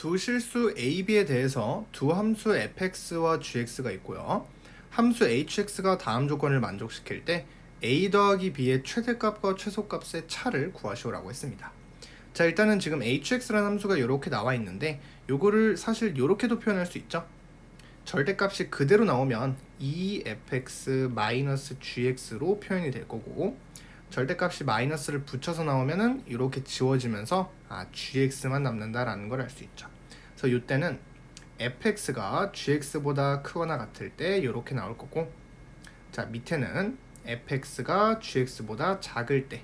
두 실수 a, b에 대해서 두 함수 fx와 gx가 있고요. 함수 hx가 다음 조건을 만족시킬 때 a 더하기 b의 최대값과 최소값의 차를 구하시오라고 했습니다. 자, 일단은 지금 hx라는 함수가 이렇게 나와 있는데 요거를 사실 이렇게도 표현할 수 있죠. 절대값이 그대로 나오면 2fx-gx로 표현이 될 거고, 절대값이 마이너스를 붙여서 나오면은 이렇게 지워지면서 gx만 남는다라는 걸 알 수 있죠. 그래서 이때는 fx가 gx보다 크거나 같을 때 이렇게 나올 거고, 자, 밑에는 fx가 gx보다 작을 때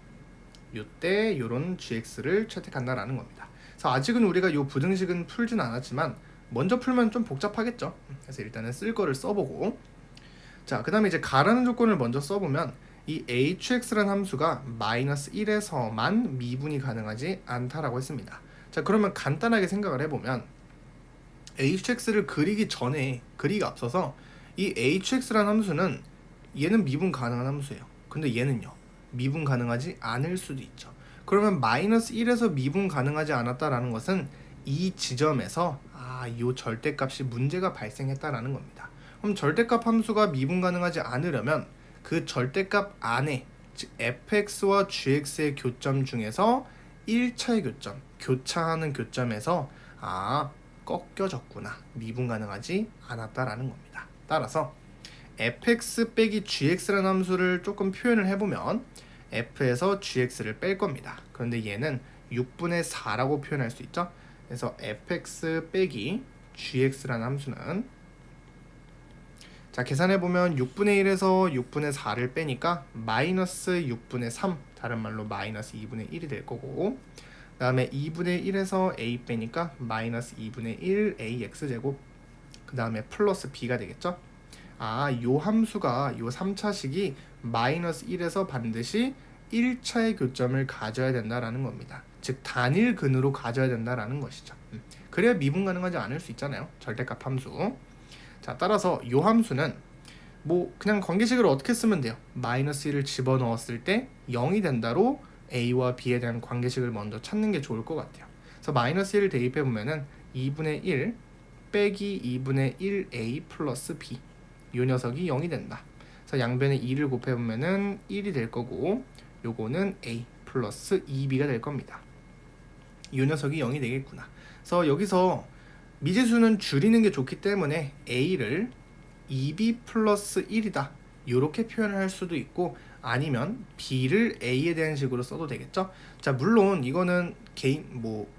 이때 이런 gx를 채택한다라는 겁니다. 그래서 아직은 우리가 이 부등식은 풀진 않았지만 먼저 풀면 좀 복잡하겠죠. 그래서 일단은 쓸 거를 써보고, 자, 그 다음에 이제 가라는 조건을 먼저 써보면 이 hx라는 함수가 마이너스 1에서만 미분이 가능하지 않다라고 했습니다. 자, 그러면 간단하게 생각을 해보면 hx를 그리기 앞서서 이 hx라는 함수는 얘는 미분 가능한 함수예요. 근데 얘는요, 미분 가능하지 않을 수도 있죠. 그러면 마이너스 1에서 미분 가능하지 않았다라는 것은 이 지점에서 이 절대값이 문제가 발생했다라는 겁니다. 그럼 절대값 함수가 미분 가능하지 않으려면 그 절대값 안에, 즉 fx와 gx의 교점 중에서 1차의 교점, 교차하는 교점에서 꺾여졌구나, 미분 가능하지 않았다라는 겁니다. 따라서 fx 빼기 gx라는 함수를 조금 표현을 해보면 f에서 gx를 뺄 겁니다. 그런데 얘는 6분의 4라고 표현할 수 있죠. 그래서 fx 빼기 gx라는 함수는, 자, 계산해보면 6분의 1에서 6분의 4를 빼니까 마이너스 6분의 3, 다른 말로 마이너스 2분의 1이 될 거고, 그 다음에 2분의 1에서 a 빼니까 마이너스 2분의 1 ax제곱, 그 다음에 플러스 b가 되겠죠. 요 함수가 요 3차식이 마이너스 1에서 반드시 1차의 교점을 가져야 된다라는 겁니다. 즉 단일근으로 가져야 된다라는 것이죠. 그래야 미분 가능하지 않을 수 있잖아요, 절대값 함수. 자, 따라서 요 함수는 뭐 그냥 관계식을 어떻게 쓰면 돼요? 마이너스 1을 집어넣었을 때 0이 된다로 a와 b에 대한 관계식을 먼저 찾는 게 좋을 것 같아요. 그래서 마이너스 1을 대입해보면은 2분의 1 빼기 2분의 1a 플러스 b, 요 녀석이 0이 된다. 그래서 양변에 2를 곱해보면은 1이 될 거고, 요거는 a 플러스 2b가 될 겁니다. 요 녀석이 0이 되겠구나. 그래서 여기서 미지수는 줄이는 게 좋기 때문에 a를 2b 플러스 1이다 이렇게 표현을 할 수도 있고, 아니면 b를 a에 대한 식으로 써도 되겠죠. 자, 물론 이거는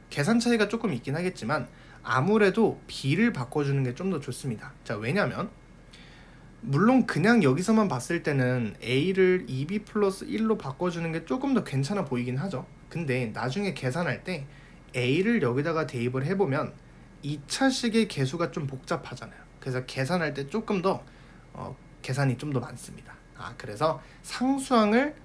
계산 차이가 조금 있긴 하겠지만 아무래도 b를 바꿔주는 게 좀 더 좋습니다. 자, 왜냐면 물론 그냥 여기서만 봤을 때는 a를 2b 플러스 1로 바꿔주는 게 조금 더 괜찮아 보이긴 하죠. 근데 나중에 계산할 때 a를 여기다가 대입을 해보면 2차식의 계수가 좀 복잡하잖아요. 그래서 계산할 때 조금 더 계산이 좀 더 많습니다. 그래서 상수항을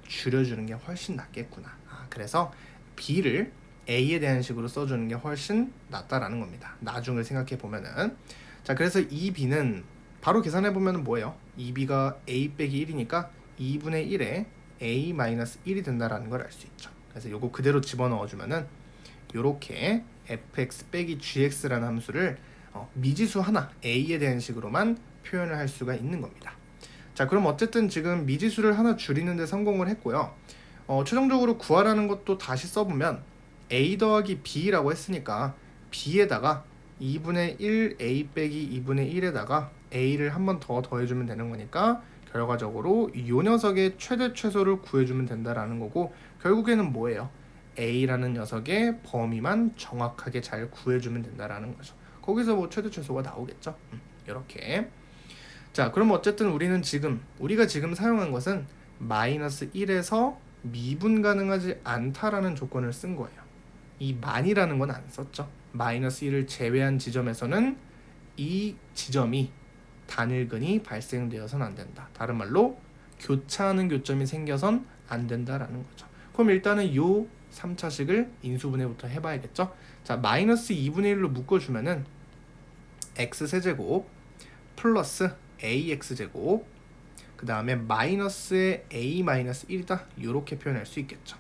줄여주는 게 훨씬 낫겠구나. 그래서 b를 a에 대한 식으로 써주는 게 훨씬 낫다라는 겁니다. 나중을 생각해 보면은, 자, 그래서 이 b는 바로 계산해 보면 뭐예요? 2b가 a 빼기 1이니까 2분의 1에 a-1이 된다라는 걸 알 수 있죠. 그래서 요거 그대로 집어넣어 주면은 요렇게 fx 빼기 gx라는 함수를 미지수 하나 a에 대한 식으로만 표현을 할 수가 있는 겁니다. 자, 그럼 어쨌든 지금 미지수를 하나 줄이는 데 성공을 했고요. 최종적으로 구하라는 것도 다시 써보면 a 더하기 b라고 했으니까 b에다가 2분의 1 a 빼기 2분의 1에다가 a를 한 번 더 더해주면 되는 거니까 결과적으로 이 녀석의 최대 최소를 구해주면 된다라는 거고, 결국에는 뭐예요? a라는 녀석의 범위만 정확하게 잘 구해주면 된다라는 거죠. 거기서 뭐 최대 최소가 나오겠죠. 이렇게. 자, 그럼 어쨌든 우리가 지금 사용한 것은 마이너스 1에서 미분 가능하지 않다라는 조건을 쓴 거예요. 이 만이라는 건 안 썼죠. 마이너스 1을 제외한 지점에서는 이 지점이 단일근이 발생되어서는 안 된다. 다른 말로 교차하는 교점이 생겨선 안 된다라는 거죠. 그럼 일단은 요 3차식을 인수분해부터 해봐야겠죠. 자, 마이너스 2분의 1로 묶어주면은 x세제곱 플러스 ax제곱, 그 다음에 마이너스의 a-1이다 이렇게 표현할 수 있겠죠.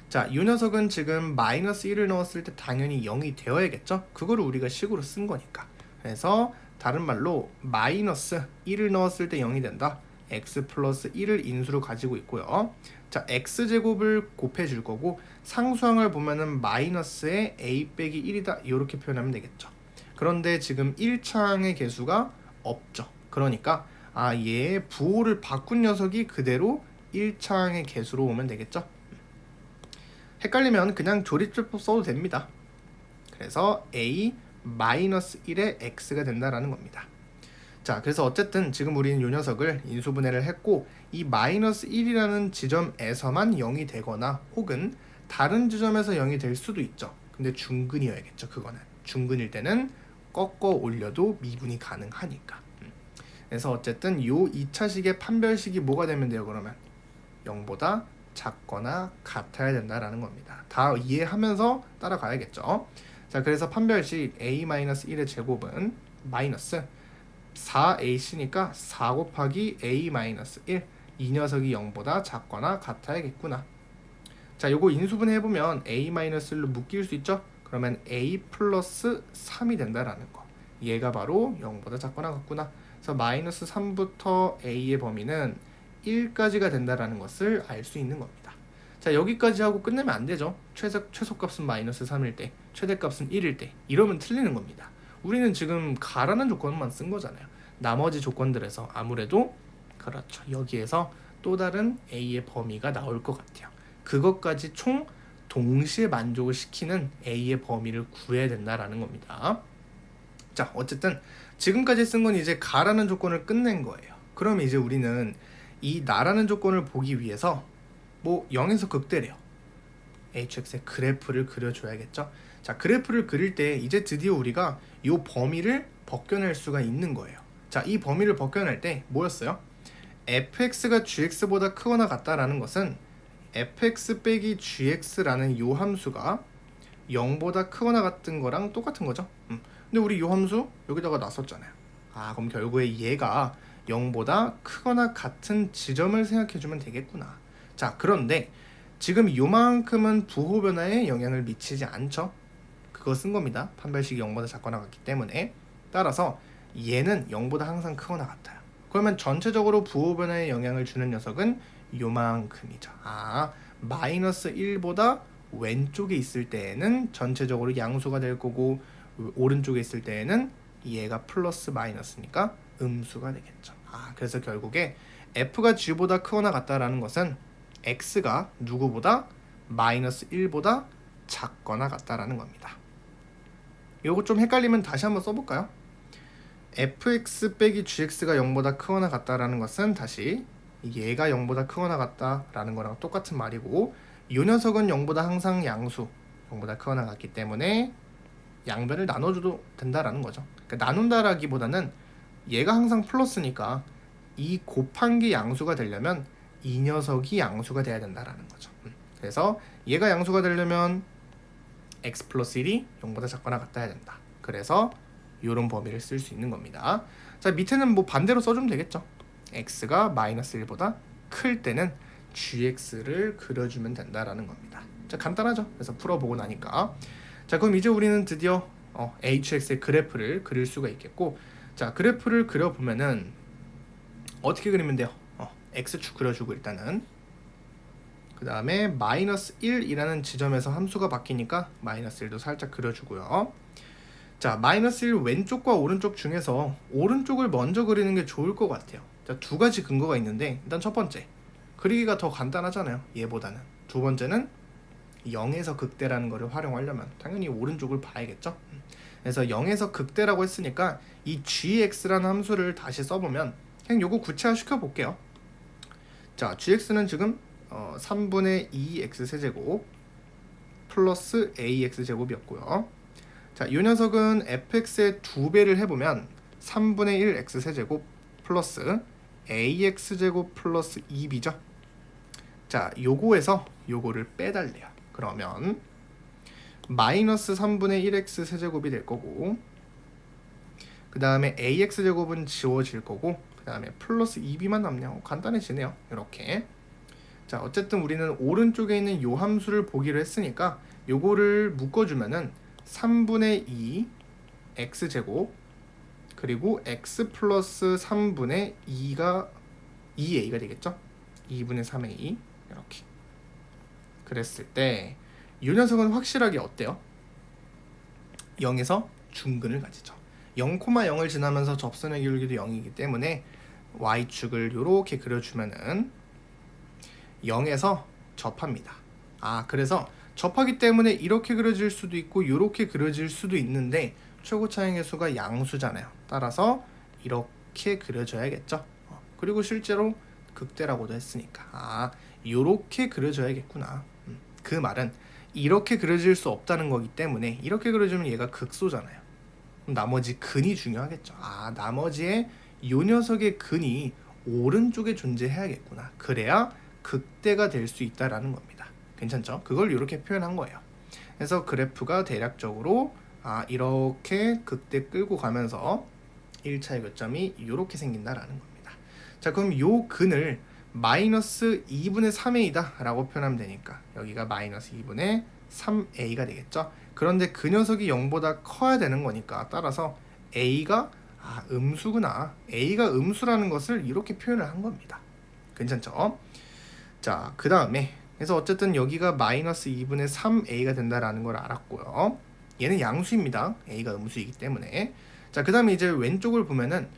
자, 자, 이 녀석은 지금 마이너스 1을 넣었을 때 당연히 0이 되어야겠죠? 그거를 우리가 식으로 쓴 거니까. 그래서 다른 말로 마이너스 1을 넣었을 때 0이 된다. x 플러스 1을 인수로 가지고 있고요. 자, x제곱을 곱해줄 거고 상수항을 보면은 마이너스에 a 빼기 1이다 이렇게 표현하면 되겠죠. 그런데 지금 1차항의 개수가 없죠. 그러니까 얘의 부호를 바꾼 녀석이 그대로 1차항의 개수로 오면 되겠죠. 헷갈리면 그냥 조립제법 써도 됩니다. 그래서 a 마이너스 1의 x가 된다라는 겁니다. 자, 그래서 어쨌든 지금 우리는 이 녀석을 인수분해를 했고 이 마이너스 1이라는 지점에서만 0이 되거나 혹은 다른 지점에서 0이 될 수도 있죠. 근데 중근이어야겠죠. 그거는 중근일 때는 꺾어 올려도 미분이 가능하니까. 그래서 어쨌든 요 2차식의 판별식이 뭐가 되면 돼요? 그러면 0보다 작거나 같아야 된다라는 겁니다. 다 이해하면서 따라가야겠죠. 자, 그래서 판별식 a-1의 제곱은 마이너스 4ac니까 4 곱하기 a-1 이 녀석이 0보다 작거나 같아야겠구나. 자, 요거 인수분해 해보면 a-1로 묶일 수 있죠? 그러면 a 플러스 3이 된다라는 거. 얘가 바로 0보다 작거나 같구나. 그래서 마이너스 3부터 a의 범위는 1까지가 된다라는 것을 알 수 있는 겁니다. 자, 여기까지 하고 끝내면 안 되죠. 최소값은 마이너스 3일 때, 최대값은 1일 때 이러면 틀리는 겁니다. 우리는 지금 가라는 조건만 쓴 거잖아요. 나머지 조건들에서 아무래도 그렇죠. 여기에서 또 다른 a의 범위가 나올 것 같아요. 그것까지 총 동시에 만족을 시키는 a의 범위를 구해야 된다라는 겁니다. 자, 어쨌든 지금까지 쓴 건 이제 가라는 조건을 끝낸 거예요. 그럼 이제 우리는 이 나라는 조건을 보기 위해서 뭐 0에서 극대래요. hx의 그래프를 그려줘야겠죠. 자, 그래프를 그릴 때 이제 드디어 우리가 이 범위를 벗겨낼 수가 있는 거예요. 자, 이 범위를 벗겨낼 때 뭐였어요? fx가 gx보다 크거나 같다라는 것은 fx 빼기 gx라는 이 함수가 0보다 크거나 같은 거랑 똑같은 거죠. 근데 우리 이 함수 여기다가 놨었잖아요. 그럼 결국에 얘가 0보다 크거나 같은 지점을 생각해주면 되겠구나. 자, 그런데 지금 요만큼은 부호 변화에 영향을 미치지 않죠. 그거 쓴 겁니다. 판별식이 0보다 작거나 같기 때문에. 따라서 얘는 0보다 항상 크거나 같아요. 그러면 전체적으로 부호 변화에 영향을 주는 녀석은 요만큼이죠. 마이너스 1보다 왼쪽에 있을 때에는 전체적으로 양수가 될 거고 오른쪽에 있을 때에는 얘가 플러스 마이너스니까 음수가 되겠죠. 그래서 결국에 f가 g보다 크거나 같다라는 것은 x가 누구보다 마이너스 1보다 작거나 같다라는 겁니다. 요거 좀 헷갈리면 다시 한번 써볼까요? fx 빼기 gx가 0보다 크거나 같다라는 것은 다시 얘가 0보다 크거나 같다라는 거랑 똑같은 말이고 이 녀석은 0보다 항상 양수 0보다 크거나 같기 때문에 양변을 나눠줘도 된다라는 거죠. 그러니까 나눈다라기보다는 얘가 항상 플러스니까 이 곱한 게 양수가 되려면 이 녀석이 양수가 돼야 된다라는 거죠. 그래서 얘가 양수가 되려면 x 플러스 1이 0보다 작거나 같아야 된다. 그래서 이런 범위를 쓸 수 있는 겁니다. 자, 밑에는 뭐 반대로 써주면 되겠죠. x가 마이너스 1보다 클 때는 gx를 그려주면 된다라는 겁니다. 자, 간단하죠. 그래서 풀어보고 나니까. 자, 그럼 이제 우리는 드디어 hx의 그래프를 그릴 수가 있겠고, 자, 그래프를 그려보면은 어떻게 그리면 돼요? x축 그려주고 일단은 그 다음에 마이너스 1이라는 지점에서 함수가 바뀌니까 마이너스 1도 살짝 그려주고요. 자, 마이너스 1 왼쪽과 오른쪽 중에서 오른쪽을 먼저 그리는 게 좋을 것 같아요. 자, 두 가지 근거가 있는데 일단 첫 번째, 그리기가 더 간단하잖아요. 얘보다는. 두 번째는 0에서 극대라는 거를 활용하려면 당연히 오른쪽을 봐야겠죠. 그래서 0에서 극대라고 했으니까 이 gx라는 함수를 다시 써보면 그냥 요거 구체화 시켜볼게요. 자, gx는 지금 3분의 2x 세제곱 플러스 ax 제곱이었고요. 자, 이 녀석은 fx의 2배를 해보면 3분의 1 x 세제곱 플러스 ax 제곱 플러스 2b죠. 자, 요거에서 요거를 빼달래요. 그러면 마이너스 3분의 1x 세제곱이 될 거고, 그 다음에 ax 제곱은 지워질 거고, 그 다음에 플러스 2b만 남네요. 간단해지네요. 이렇게. 자, 어쨌든 우리는 오른쪽에 있는 요 함수를 보기로 했으니까 요거를 묶어주면은 3분의 2 x제곱 그리고 x 플러스 3분의 2가 2a가 되겠죠? 2분의 3a 이렇게 그랬을 때 이 녀석은 확실하게 어때요? 0에서 중근을 가지죠. 0,0을 지나면서 접선의 기울기도 0이기 때문에 y축을 이렇게 그려주면은 0에서 접합니다. 그래서 접하기 때문에 이렇게 그려질 수도 있고 이렇게 그려질 수도 있는데 최고 차항의 수가 양수잖아요. 따라서 이렇게 그려져야겠죠. 그리고 실제로 극대라고도 했으니까 이렇게 그려져야겠구나. 그 말은 이렇게 그려질 수 없다는 거기 때문에 이렇게 그려주면 얘가 극소잖아요. 그럼 나머지 근이 중요하겠죠. 나머지의 요 녀석의 근이 오른쪽에 존재해야겠구나. 그래야 극대가 될 수 있다라는 겁니다. 괜찮죠? 그걸 이렇게 표현한 거예요. 그래서 그래프가 대략적으로 이렇게 극대 끌고 가면서 1차의 교점이 이렇게 생긴다라는 겁니다. 자, 그럼 요 근을 마이너스 2분의 3a다 라고 표현하면 되니까 여기가 마이너스 2분의 3a가 되겠죠. 그런데 그 녀석이 0보다 커야 되는 거니까 따라서 a가 음수구나. a가 음수라는 것을 이렇게 표현을 한 겁니다. 괜찮죠? 자, 그 다음에 그래서 어쨌든 여기가 마이너스 2분의 3a가 된다라는 걸 알았고요. 얘는 양수입니다. a가 음수이기 때문에. 자, 그 다음에 이제 왼쪽을 보면은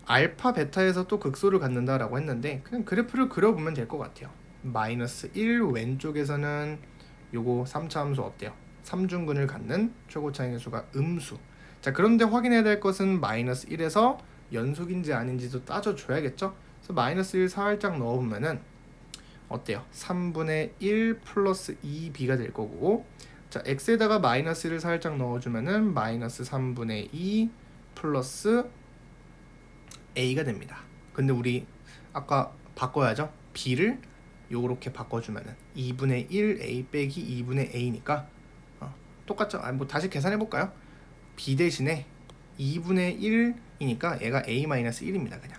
알파 베타에서 또 극소를 갖는다라고 했는데 그냥 그래프를 그려보면 될 것 같아요. 마이너스 1 왼쪽에서는 요거 3차 함수 어때요? 3중근을 갖는 최고차항의 수가 음수. 자, 그런데 확인해야 될 것은 마이너스 1에서 연속인지 아닌지도 따져줘야겠죠? 그래서 마이너스 1 살짝 넣어보면은 어때요? 3분의 1 플러스 2b가 될 거고, 자, x에다가 마이너스 1을 살짝 넣어주면은 마이너스 3분의 2 플러스 a가 됩니다. 근데 우리 아까 바꿔야죠? b를 요렇게 바꿔주면은 2분의 1a 빼기 2분의 a니까 똑같죠? 뭐 다시 계산해 볼까요? b 대신에 2분의 1이니까 얘가 a-1입니다. 그냥.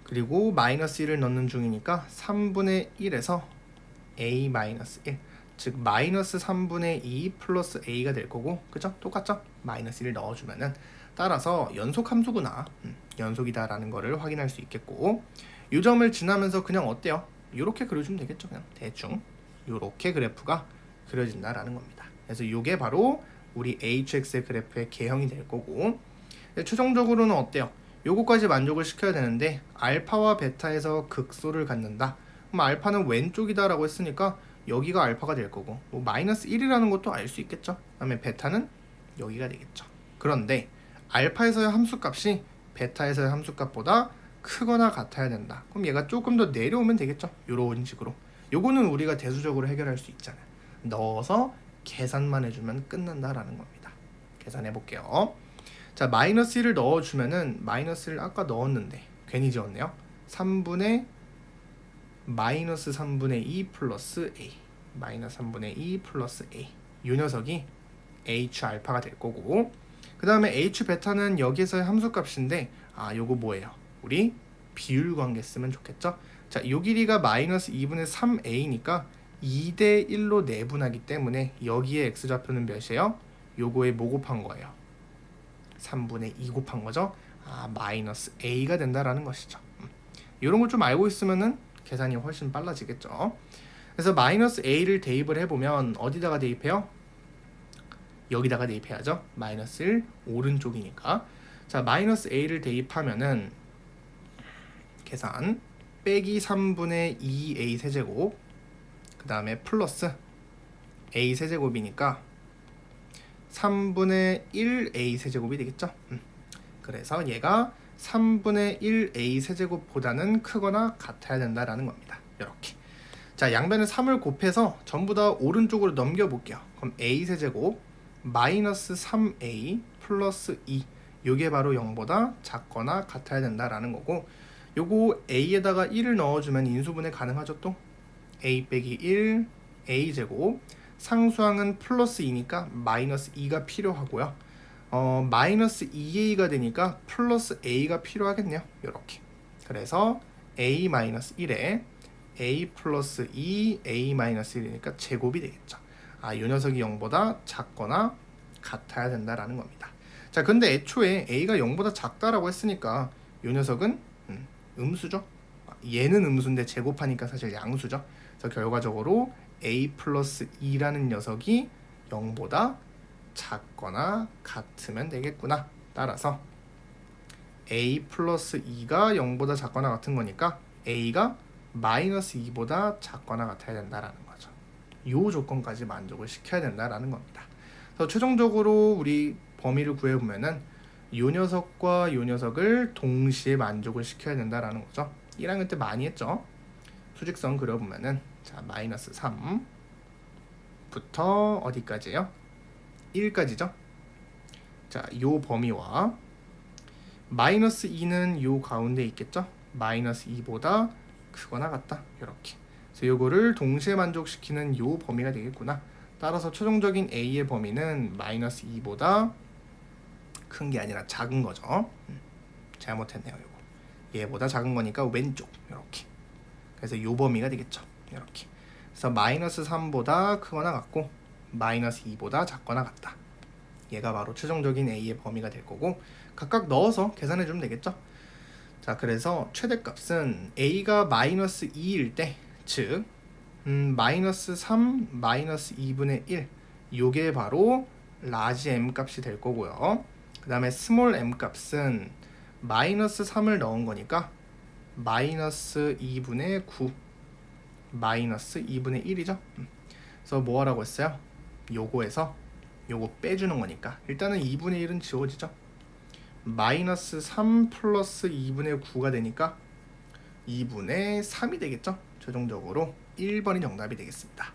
그리고 마이너스 1을 넣는 중이니까 3분의 1에서 a-1, 즉 마이너스 3분의 2 플러스 a가 될 거고, 그죠? 똑같죠? 마이너스 1을 넣어주면은 따라서 연속 함수구나, 연속이다라는 거를 확인할 수 있겠고, 이 점을 지나면서 그냥 어때요? 이렇게 그려주면 되겠죠? 그냥 대충 이렇게 그래프가 그려진다라는 겁니다. 그래서 이게 바로 우리 hx의 그래프의 개형이 될 거고, 최종적으로는 어때요? 요거까지 만족을 시켜야 되는데 알파와 베타에서 극소를 갖는다. 그럼 알파는 왼쪽이다 라고 했으니까 여기가 알파가 될 거고, 뭐 마이너스 1이라는 것도 알 수 있겠죠. 그다음에 베타는 여기가 되겠죠. 그런데 알파에서의 함수값이 베타에서의 함수값보다 크거나 같아야 된다. 그럼 얘가 조금 더 내려오면 되겠죠. 요런 식으로. 요거는 우리가 대수적으로 해결할 수 있잖아요. 넣어서 계산만 해주면 끝난다라는 겁니다. 계산해 볼게요. 자, 마이너스 1을 넣어주면은 마이너스를 아까 넣었는데 괜히 지웠네요. 3분의 마이너스 3분의 2 플러스 a, 마이너스 3분의 2 플러스 a, 이 녀석이 h 알파가 될 거고, 그 다음에 h 베타는 여기에서의 함수값인데 요거 뭐예요? 우리 비율 관계 쓰면 좋겠죠? 자, 요 길이가 마이너스 2분의 3a니까 2대 1로 내분하기 때문에 여기에 x좌표는 몇이에요? 요거에 뭐 곱한 거예요? 3분의 2 곱한 거죠? 마이너스 a가 된다라는 것이죠. 이런 걸 좀 알고 있으면은 계산이 훨씬 빨라지겠죠. 그래서 마이너스 a를 대입을 해보면 어디다가 대입해요? 여기다가 대입해야죠. 마이너스 1 오른쪽이니까. 자, 마이너스 a를 대입하면은 계산 빼기 3분의 2a 세제곱, 그 다음에 플러스 a 세제곱이니까 3분의 1a 세제곱이 되겠죠. 그래서 얘가 3분의 1a 세제곱보다는 크거나 같아야 된다라는 겁니다. 이렇게. 자, 양변에 3을 곱해서 전부 다 오른쪽으로 넘겨볼게요. 그럼 a 세제곱 마이너스 3a 플러스 2, 요게 바로 0보다 작거나 같아야 된다라는 거고, 요거 a에다가 1을 넣어주면 인수분해 가능하죠. 또 a 빼기 1 a 제곱, 상수항은 플러스 2니까 마이너스 2가 필요하고요. 마이너스 2a가 되니까 플러스 a가 필요하겠네요. 이렇게. 그래서 a-1에 a 플러스 2 a-1이니까 제곱이 되겠죠. 이 녀석이 0보다 작거나 같아야 된다라는 겁니다. 자, 근데 애초에 a가 0보다 작다라고 했으니까 이 녀석은 음수죠. 얘는 음수인데 제곱하니까 사실 양수죠. 그래서 결과적으로 a 플러스 2라는 녀석이 0보다 작거나 같으면 되겠구나. 따라서 a 플러스 2가 0보다 작거나 같은 거니까 a가 마이너스 2보다 작거나 같아야 된다라는 거죠. 이 조건까지 만족을 시켜야 된다라는 겁니다. 그래서 최종적으로 우리 범위를 구해보면은 이 녀석과 이 녀석을 동시에 만족을 시켜야 된다라는 거죠. 1학년 때 많이 했죠. 수직선 그려보면은 자 마이너스 3부터 어디까지예요? 1까지죠. 자, 요 범위와 마이너스 2는 요 가운데 있겠죠. 마이너스 2보다 크거나 같다. 이렇게. 그래서 요거를 동시에 만족시키는 요 범위가 되겠구나. 따라서 최종적인 a의 범위는 마이너스 2보다 큰 게 아니라 작은 거죠. 잘못했네요. 요거. 얘보다 작은 거니까 왼쪽 이렇게. 그래서 요 범위가 되겠죠. 이렇게. 그래서 마이너스 3보다 크거나 같고 마이너스 2보다 작거나 같다. 얘가 바로 최종적인 a의 범위가 될 거고 각각 넣어서 계산해 주면 되겠죠. 자, 그래서 최대값은 a가 마이너스 2일 때, 즉 마이너스 3 마이너스 2분의 1 요게 바로 라지 m 값이 될 거고요. 그 다음에 스몰 m 값은 마이너스 3을 넣은 거니까 마이너스 2분의 9 마이너스 2분의 1이죠. 그래서 뭐 하라고 했어요? 요거에서 요거 빼주는 거니까 일단은 2분의 1은 지워지죠. 마이너스 3 플러스 2분의 9가 되니까 2분의 3이 되겠죠. 최종적으로 1번이 정답이 되겠습니다.